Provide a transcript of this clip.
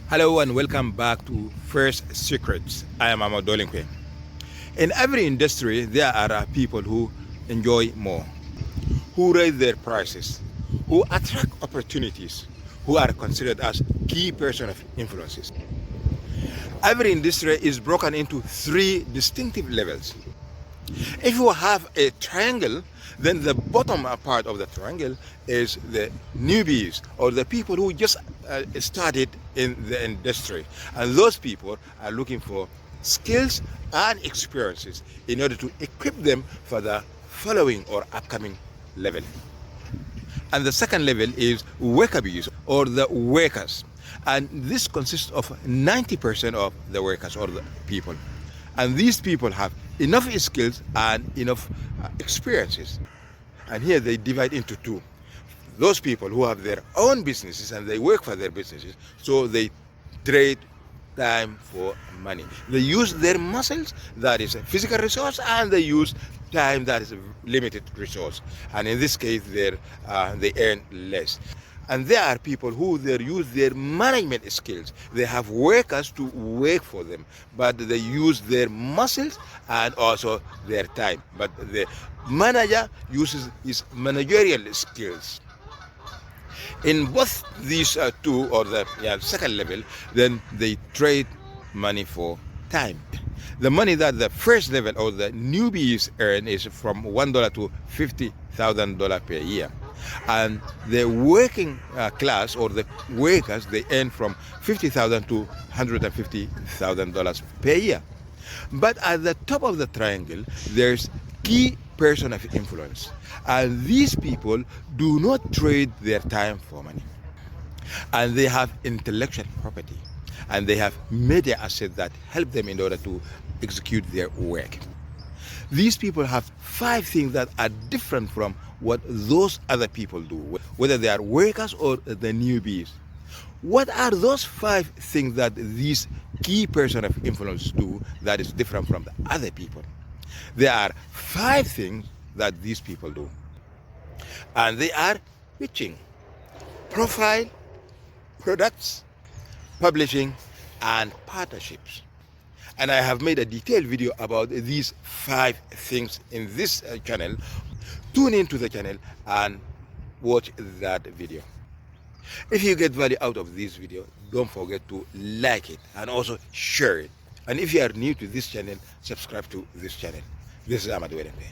Hello and welcome back to First Secrets. I am Ahmad Dolinkwe. In every industry, there are people who enjoy more, who raise their prices, who attract opportunities, who are considered as key person of influences. Every industry is broken into three distinctive levels. If you have a triangle, then the bottom part of the triangle is the newbies, or the people who just started in the industry. And those people are looking for skills and experiences in order to equip them for the following or upcoming level. And the second level is worker bees, or the workers. And this consists of 90% of the workers or the people. And these people have enough skills and enough experiences. And here they divide into two. Those people who have their own businesses and they work for their businesses, so they trade time for money. They use their muscles, that is a physical resource, and they use time, that is a limited resource. And in this case, they earn less. And there are people who they use their management skills. They have workers to work for them, but they use their muscles and also their time. But the manager uses his managerial skills. In both these two, or the second level, then they trade money for time. The money that the first level or the newbies earn is from $1 to $50,000 per year. And the working class or the workers, they earn from $50,000 to $150,000 per year. But at the top of the triangle, there's key person of influence. And these people do not trade their time for money. And they have intellectual property. And they have media assets that help them in order to execute their work. These people have 5 things that are different from what those other people do, whether they are workers or the newbies. What are those 5 things that these key person of influence do that is different from the other people? There are 5 things that these people do. And they are pitching, profile, products, publishing, and partnerships. And I have made a detailed video about these 5 things in this channel. Tune into the channel and watch that video. If you get value out of this video, don't forget to like it and also share it. And if you are new to this channel, subscribe to this channel. This is Ahmad Dolinkwe.